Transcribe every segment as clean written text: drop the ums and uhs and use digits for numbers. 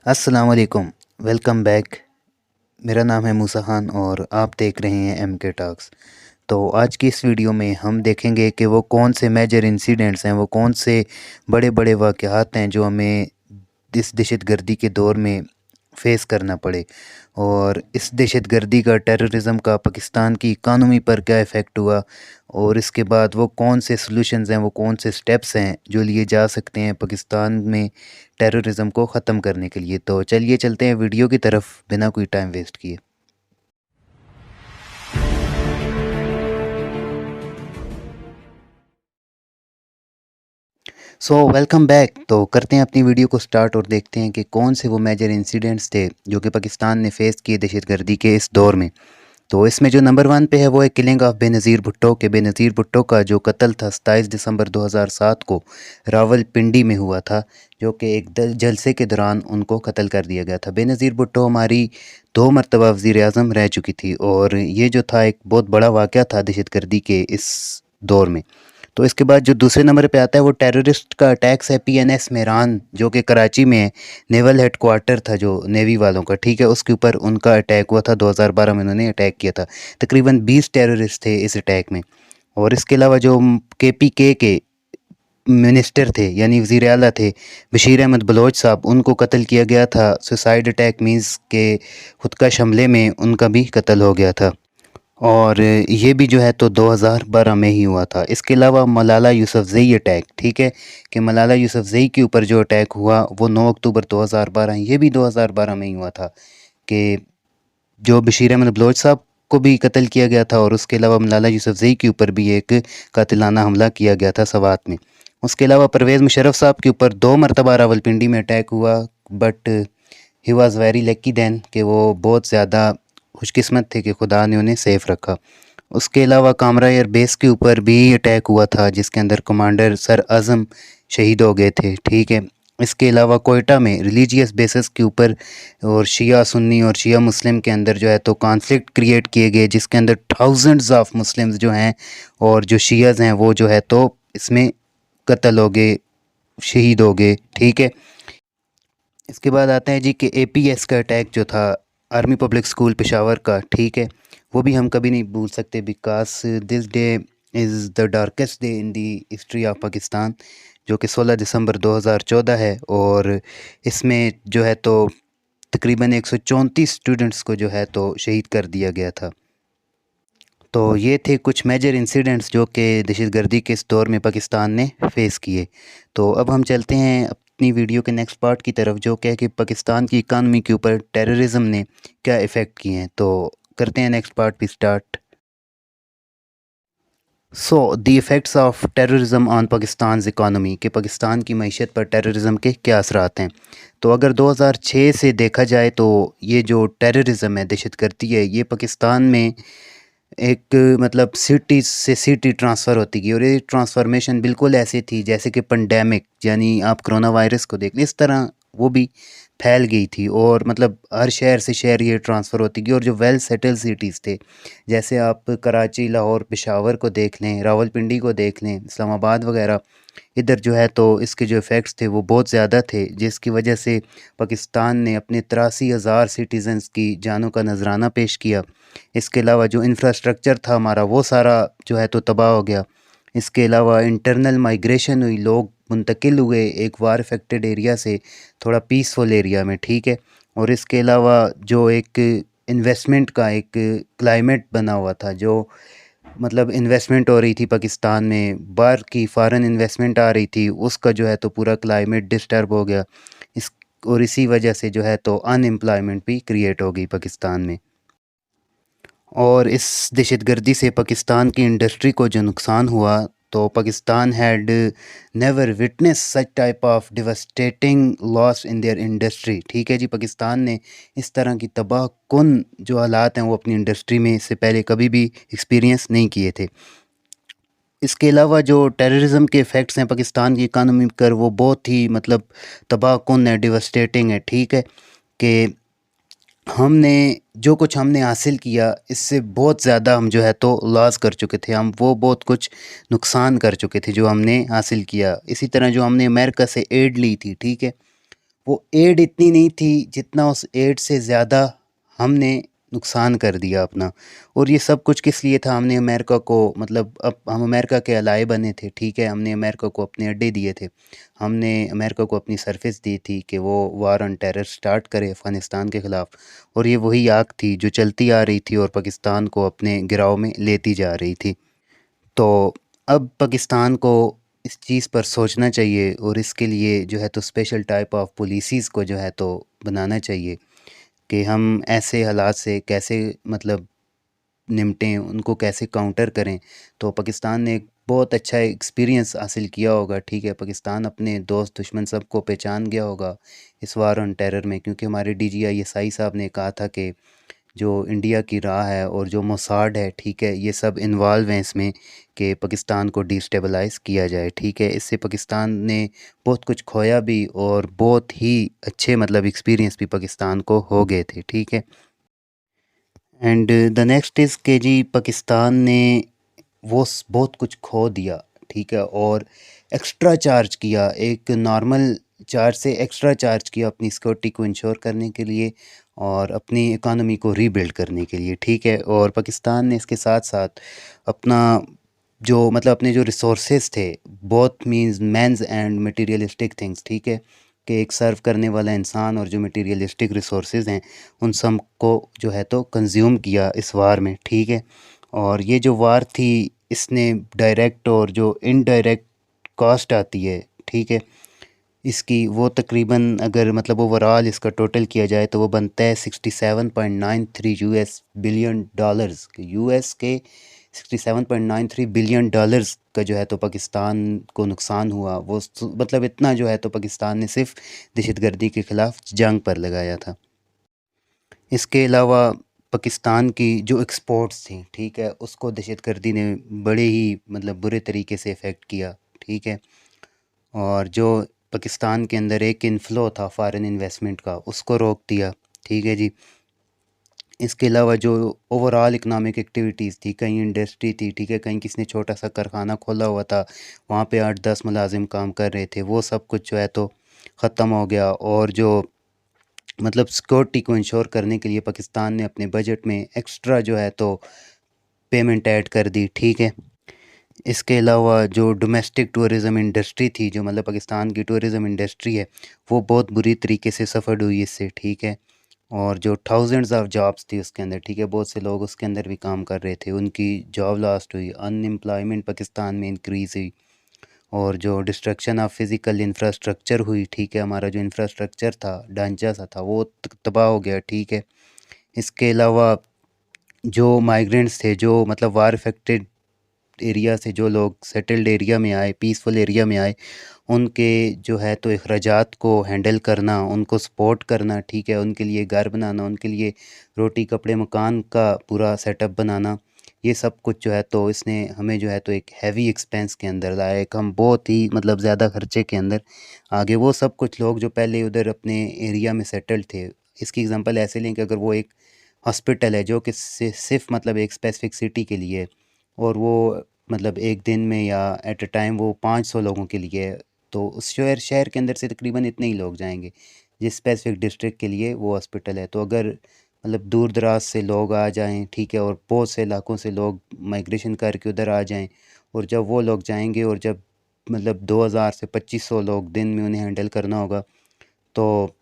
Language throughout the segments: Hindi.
अस्सलाम वालेकुम। Welcome back. मेरा नाम है मूसा खान और आप देख रहे हैं एम के टॉक्स। तो आज की इस वीडियो में हम देखेंगे कि वो कौन से मेजर इंसिडेंट्स हैं, वो कौन से बड़े बड़े वाक़यात हैं जो हमें इस दहशतगर्दी के दौर में फ़ेस करना पड़े, और इस दहशतगर्दी का, टेररिज़म का पाकिस्तान की इकानमी पर क्या इफ़ेक्ट हुआ, और इसके बाद वो कौन से सॉल्यूशंस हैं, वो कौन से स्टेप्स हैं जो लिए जा सकते हैं पाकिस्तान में टेररिज़म को ख़त्म करने के लिए। तो चलिए चलते हैं वीडियो की तरफ बिना कोई टाइम वेस्ट किए। So welcome back. तो करते हैं अपनी वीडियो को स्टार्ट और देखते हैं कि कौन से वो मेजर इंसिडेंट्स थे जो कि पाकिस्तान ने फ़ेस किए दहशतगर्दी के इस दौर में। तो इसमें जो नंबर 1 पे है वो है किलिंग ऑफ बेनज़ीर भुट्टो के। बेनज़ीर भुट्टो का जो कत्ल था 27 दिसंबर 2007 को रावलपिंडी में हुआ था, जो कि एक जलसे के दौरान उनको कत्ल कर दिया गया था। बेनज़ीर भुट्टो हमारी 2 मरतबा वज़ीर आज़म रह चुकी थी, और ये जो था एक बहुत बड़ा वाक़या था दहशतगर्दी के इस दौर में। तो इसके बाद जो दूसरे नंबर पे आता है वो टेररिस्ट का अटैक्स है पीएनएस मेहरान, जो कि कराची में है। नेवल हेडक्वार्टर था जो नेवी वालों का, ठीक है, उसके ऊपर उनका अटैक हुआ था। 2012 में उन्होंने अटैक किया था। तकरीबन 20 टेररिस्ट थे इस अटैक में। और इसके अलावा जो केपीके के मिनिस्टर थे, यानी वज़ीर आला थे, बशीर अहमद बलोच साहब, उनको कत्ल किया गया था। सुसाइड अटैक मीन्स के खुदकश हमले में उनका भी कत्ल हो गया था। और ये भी जो है तो 2012 में ही हुआ था। इसके अलावा मलाला यूसुफ़ज़ई अटैक, ठीक है, कि मलाला यूसुफ़ज़ई के ऊपर जो अटैक हुआ वो 9 अक्टूबर 2012, ये भी 2012 में ही हुआ था, कि जो बशीर अहमद बलोच साहब को भी कत्ल किया गया था, और उसके अलावा मलाला यूसुफ़ज़ई के ऊपर भी एक कातिलाना हमला किया गया था सवात में। उसके अलावा परवेज़ मुशर्रफ साहब के ऊपर 2 मरतबा रावलपिंडी में अटैक हुआ, but he was very lucky then, कि वो बहुत ज़्यादा खुशकिस्मत थे कि खुदा ने उन्हें सेफ़ रखा। उसके अलावा कामरा एयर बेस के ऊपर भी अटैक हुआ था, जिसके अंदर कमांडर सर आज़म शहीद हो गए थे, ठीक है। इसके अलावा कोयटा में रिलीजियस बेसिस के ऊपर और शिया सुन्नी और शिया मुस्लिम के अंदर जो है तो कॉन्फ्लिक्ट क्रिएट किए गए, जिसके अंदर थाउजेंड्स ऑफ मुस्लिम्स जो हैं और जो शियाज़ हैं वो जो है तो इसमें कत्ल हो गए, शहीद हो गए, ठीक है। इसके बाद आता है जी कि एपीएस का अटैक जो था, आर्मी पब्लिक स्कूल पेशावर का, ठीक है, वो भी हम कभी नहीं भूल सकते, because this day is the darkest day in the history of Pakistan, जो कि 16 दिसंबर 2014 है। और इसमें जो है तो तकरीबन 134 स्टूडेंट्स को जो है तो शहीद कर दिया गया था। तो ये थे कुछ मेजर इंसिडेंट्स जो कि दहशतगर्दी के इस दौर में पाकिस्तान ने फ़ेस किए। तो अब हम चलते हैं अपनी वीडियो के नेक्स्ट पार्ट की तरफ, जो क्या है कि पाकिस्तान की इकानमी के ऊपर टेररिज्म ने क्या इफ़ेक्ट किए हैं। तो करते हैं नेक्स्ट पार्ट भी start. So the effects of terrorism on Pakistan economy, के पाकिस्तान की मईशत पर टेररिज्म के क्या असरात हैं। तो अगर 2006 से देखा जाए तो ये जो टेररिज्म है, दहशतगर्दी है, ये पाकिस्तान में एक मतलब सिटी से सिटी ट्रांसफ़र होती गई, और ये ट्रांसफॉर्मेशन बिल्कुल ऐसी थी जैसे कि पेंडेमिक, यानी आप कोरोना वायरस को देख लें, इस तरह वो भी फैल गई थी। और मतलब हर शहर से शहर ये ट्रांसफ़र होती गई, और जो वेल सेटल सिटीज़ थे, जैसे आप कराची, लाहौर, पेशावर को देख लें, रावलपिंडी को देख लें, इस्लामाबाद वगैरह, इधर जो है तो इसके जो इफ़ेक्ट्स थे वो बहुत ज़्यादा थे, जिसकी वजह से पाकिस्तान ने अपने 83,000 सिटीज़न्स की जानों का नजराना पेश किया। इसके अलावा जो इंफ्रास्ट्रक्चर था हमारा वो सारा जो है तो तबाह हो गया। इसके अलावा इंटरनल माइग्रेशन हुई, लोग मुंतकिल हुए एक वार अफेक्टेड एरिया से थोड़ा पीसफुल एरिया में, ठीक है। और इसके अलावा जो एक इन्वेस्टमेंट का एक क्लाइमेट बना हुआ था, जो मतलब इन्वेस्टमेंट हो रही थी पाकिस्तान में, बाहर की फ़ॉरेन इन्वेस्टमेंट आ रही थी, उसका जो है तो पूरा क्लाइमेट डिस्टर्ब हो गया। इस और इसी वजह से जो है तो अनएम्प्लॉयमेंट भी क्रिएट हो गई पाकिस्तान में। और इस दहशतगर्दी से पाकिस्तान की इंडस्ट्री को जो नुकसान हुआ, तो Pakistan had never witness such type of devastating loss in their industry, ठीक है जी। पाकिस्तान ने इस तरह की तबाह कुन जो हालात हैं वो अपनी इंडस्ट्री में इससे पहले कभी भी एक्सपीरियंस नहीं किए थे। इसके अलावा जो टेररिज्म के इफ़ेक्ट्स हैं पाकिस्तान की इकानमी पर, वो बहुत ही मतलब तबाह कुन है, डिवास्टेटिंग है, ठीक है। कि हमने जो कुछ हमने हासिल किया, इससे बहुत ज़्यादा हम जो है तो लॉस कर चुके थे, हम वो बहुत कुछ नुकसान कर चुके थे जो हमने हासिल किया। इसी तरह जो हमने अमेरिका से एड ली थी, ठीक है, वो एड इतनी नहीं थी जितना उस एड से ज़्यादा हमने नुकसान कर दिया अपना। और ये सब कुछ किस लिए था, हमने अमेरिका को मतलब अब हम अमेरिका के अलाए बने थे, ठीक है, हमने अमेरिका को अपने अड्डे दिए थे, हमने अमेरिका को अपनी सरफेस दी थी कि वो वार ऑन टेरर स्टार्ट करे अफ़गानिस्तान के ख़िलाफ़। और ये वही आग थी जो चलती आ रही थी और पाकिस्तान को अपने गिराव में लेती जा रही थी। तो अब पाकिस्तान को इस चीज़ पर सोचना चाहिए और इसके लिए जो है तो स्पेशल टाइप ऑफ पॉलिसीज़ को जो है तो बनाना चाहिए कि हम ऐसे हालात से कैसे मतलब निपटें, उनको कैसे काउंटर करें। तो पाकिस्तान ने एक बहुत अच्छा एक्सपीरियंस हासिल किया होगा, ठीक है, पाकिस्तान अपने दोस्त दुश्मन सबको पहचान गया होगा इस वार ऑन टेरर में, क्योंकि हमारे DGI साहब ने कहा था कि जो इंडिया की राह है और जो मोसाड है, ठीक है, ये सब इन्वॉल्व हैं इसमें कि पाकिस्तान को डिस्टेबलाइज़ किया जाए, ठीक है। इससे पाकिस्तान ने बहुत कुछ खोया भी और बहुत ही अच्छे मतलब एक्सपीरियंस भी पाकिस्तान को हो गए थे, ठीक है। एंड द नेक्स्ट इज़ के जी पाकिस्तान ने बहुत कुछ खो दिया, ठीक है, और एक्स्ट्रा चार्ज किया, एक नॉर्मल चार्ज से एक्स्ट्रा चार्ज किया अपनी सिक्योरिटी को इंश्योर करने के लिए और अपनी इकानमी को रीबिल्ड करने के लिए, ठीक है। और पाकिस्तान ने इसके साथ साथ अपना जो मतलब अपने जो रिसोर्सेज थे, both means men's and materialistic things, ठीक है, कि एक सर्व करने वाला इंसान और जो मटेरियलिस्टिक रिसोर्सेज हैं उन सब को जो है तो कंज्यूम किया इस वार में, ठीक है। और ये जो वार थी इसने डायरेक्ट और जो इनडायरेक्ट कॉस्ट आती है, ठीक है, इसकी वो तकरीबन अगर मतलब ओवरऑल इसका टोटल किया जाए तो वो बनता है 67.93 यूएस बिलियन डॉलर्स, यूएस के 67.93 बिलियन डॉलर्स का जो है तो पाकिस्तान को नुकसान हुआ। वो मतलब इतना जो है तो पाकिस्तान ने सिर्फ दहशतगर्दी के ख़िलाफ़ जंग पर लगाया था। इसके अलावा पाकिस्तान की जो एक्सपोर्ट्स थी, ठीक है, उसको दहशतगर्दी ने बड़े ही मतलब बुरे तरीके से इफ़ेक्ट किया, ठीक है। और जो पाकिस्तान के अंदर एक इन्फ्लो था फॉरेन इन्वेस्टमेंट का, उसको रोक दिया, ठीक है जी। इसके अलावा जो ओवरऑल इकनॉमिक एक्टिविटीज़ थी, कहीं इंडस्ट्री थी, ठीक है, कहीं किसी ने छोटा सा कारखाना खोला हुआ था, वहाँ पे 8-10 मुलाजिम काम कर रहे थे, वो सब कुछ जो है तो ख़त्म हो गया। और जो मतलब सिक्योरिटी को इंश्योर करने के लिए पाकिस्तान ने अपने बजट में एक्स्ट्रा जो है तो पेमेंट ऐड कर दी, ठीक है। इसके अलावा जो डोमेस्टिक टूरिज़म इंडस्ट्री थी, जो मतलब पाकिस्तान की टूरिज़म इंडस्ट्री है, वो बहुत बुरी तरीके से सफ़र्ड हुई इससे, ठीक है। और जो थाउजेंड्स ऑफ जॉब्स थी उसके अंदर, ठीक है, बहुत से लोग उसके अंदर भी काम कर रहे थे, उनकी जॉब लॉस्ट हुई, अनएम्प्लॉयमेंट पाकिस्तान में इंक्रीज़ हुई। और जो डिस्ट्रक्शन ऑफ फिज़िकल इंफ्रास्ट्रक्चर हुई, ठीक है, हमारा जो इंफ्रास्ट्रक्चर था, ढांचा सा था, वो तबाह हो गया, ठीक है। इसके अलावा जो माइग्रेंट्स थे, जो मतलब वार इफेक्टेड एरिया से जो लोग सेटल्ड एरिया में आए, पीसफुल एरिया में आए, उनके जो है तो अखराजात को हैंडल करना, उनको सपोर्ट करना, ठीक है, उनके लिए घर बनाना, उनके लिए रोटी कपड़े मकान का पूरा सेटअप बनाना, ये सब कुछ जो है तो इसने हमें जो है तो एक हैवी एक्सपेंस के अंदर लाया, एक हम बहुत ही मतलब ज़्यादा खर्चे के अंदर आगे। वो सब कुछ लोग जो पहले उधर अपने एरिया में सेटल्ड थे, इसकी एग्जांपल ऐसे लें कि अगर वो एक हॉस्पिटल है जो कि सिर्फ मतलब एक स्पेसिफिक सिटी के लिए है और वो मतलब एक दिन में या एट अ टाइम वो 500 लोगों के लिए है, तो उस शहर शहर के अंदर से तकरीबन इतने ही लोग जाएंगे जिस स्पेसिफिक डिस्ट्रिक्ट के लिए वो हॉस्पिटल है। तो अगर मतलब दूर दराज से लोग आ जाएं, ठीक है, और बहुत से इलाकों से लोग माइग्रेशन करके उधर आ जाएं, और जब वो लोग जाएंगे और जब मतलब 2000 से 2500 लोग दिन में उन्हें हैंडल करना होगा, तो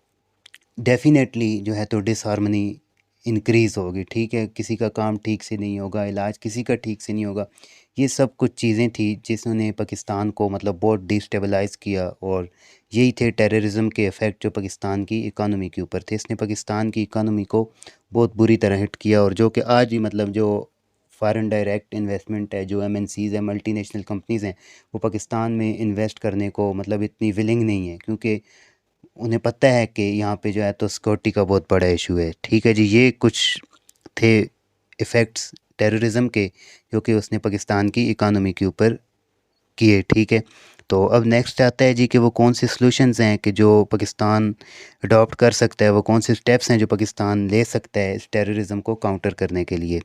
डेफ़िनेटली जो है तो डिसहार्मनी इंक्रीज़ होगी, ठीक है, किसी का काम ठीक से नहीं होगा, इलाज किसी का ठीक से नहीं होगा। ये सब कुछ चीज़ें थी जिन्होंने पाकिस्तान को मतलब बहुत डिस्टेबलाइज़ किया और यही थे टेररिज्म के इफ़ेक्ट जो पाकिस्तान की इकानमी के ऊपर थे। इसने पाकिस्तान की इकानमी को बहुत बुरी तरह हिट किया और जो कि आज भी मतलब जो फ़ॉरेन डायरेक्ट इन्वेस्टमेंट है, जो MNCs हैं, मल्टीनेशनल कंपनीज़ हैं, वो पाकिस्तान में इन्वेस्ट करने को मतलब इतनी विलिंग नहीं है, क्योंकि उन्हें पता है कि यहाँ पे जो है तो सिक्योरिटी का बहुत बड़ा इशू है, ठीक है जी। ये कुछ थे इफ़ेक्ट्स टेररिज्म के जो कि उसने पाकिस्तान की इकानमी के ऊपर किए, ठीक है। तो अब नेक्स्ट आता है जी कि वो कौन से सॉल्यूशंस हैं कि जो पाकिस्तान अडॉप्ट कर सकता है, वो कौन से स्टेप्स हैं जो पाकिस्तान ले सकता है इस टेररिज्म को काउंटर करने के लिए।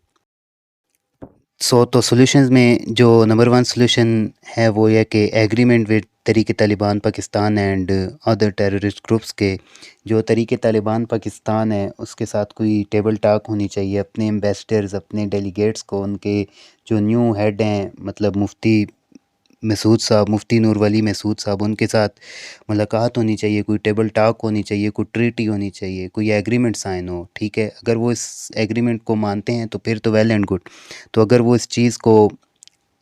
तो सॉल्यूशंस में जो नंबर वन सॉल्यूशन है वो ये कि एग्रीमेंट विद तरीके Taliban Pakistan and other terrorist groups के जो तरीके तालिबान पाकिस्तान है उसके साथ कोई टेबल टॉक होनी चाहिए। अपने एम्बेसडर्स अपने डेलीगेट्स को उनके जो न्यू हेड हैं मतलब मुफ्ती नूर वली मसूद साहब उनके साथ मुलाकात होनी चाहिए, कोई टेबल टॉक होनी चाहिए, कोई ट्रीटी होनी चाहिए, कोई एग्रीमेंट साइन हो। ठीक है, अगर वो इस एग्रीमेंट को मानते हैं तो फिर तो वेल एंड गुड। तो अगर वो इस चीज़ को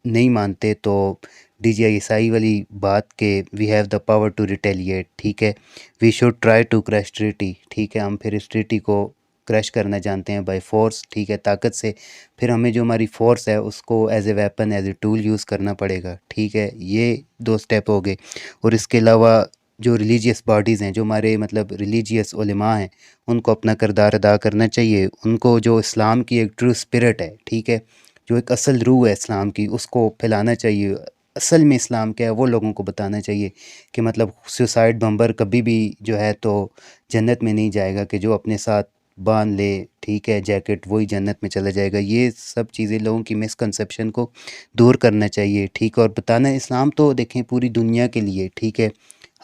नहीं मानते तो DGISI वाली बात के we have the power to retaliate. ठीक है, we should try to crash treaty. ठीक है, हम फिर इस ट्रीटी को क्रैश करना जानते हैं बाय फोर्स। ठीक है, ताकत से। फिर हमें जो हमारी फोर्स है उसको as a weapon as a tool use करना पड़ेगा। ठीक है, ये 2 स्टेप हो गए। और इसके अलावा जो रिलीजियस बॉडीज़ हैं, जो हमारे मतलब रिलीजियस उलेमा हैं, उनको अपना किरदार अदा करना चाहिए। उनको जो इस्लाम की एक ट्रू स्पिरिट है, ठीक है, जो एक असल रूह है इस्लाम की, उसको फैलाना चाहिए। असल में इस्लाम क्या है वो लोगों को बताना चाहिए कि मतलब सुसाइड बम्बर कभी भी जो है तो जन्नत में नहीं जाएगा, कि जो अपने साथ बांध ले, ठीक है, जैकेट, वही जन्नत में चला जाएगा। ये सब चीज़ें लोगों की मिसकंसेप्शन को दूर करना चाहिए। ठीक है, और बताना इस्लाम तो देखें पूरी दुनिया के लिए, ठीक है,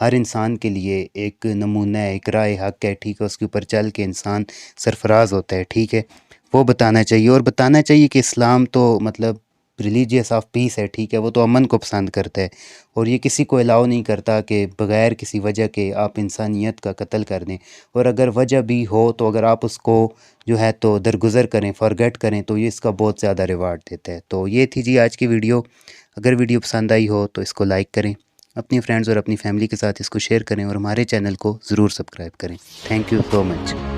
हर इंसान के लिए एक नमूना है, एक राह हक है। ठीक है, उसके ऊपर चल के इंसान सरफराज होता है। ठीक है, वो बताना चाहिए। और बताना चाहिए कि इस्लाम तो मतलब रिलीजियस ऑफ पीस है। ठीक है, वो तो अमन को पसंद करता है और ये किसी को अलाउ नहीं करता कि बग़ैर किसी वजह के आप इंसानियत का कत्ल कर दें। और अगर वजह भी हो तो अगर आप उसको जो है तो दरगुज़र करें, फॉरगेट करें, तो ये इसका बहुत ज़्यादा रिवार्ड देता है। तो ये थी जी आज की वीडियो। अगर वीडियो पसंद आई हो तो इसको लाइक करें, अपनी फ्रेंड्स और अपनी फैमिली के साथ इसको शेयर करें और हमारे चैनल को ज़रूर सब्सक्राइब करें। Thank you so much.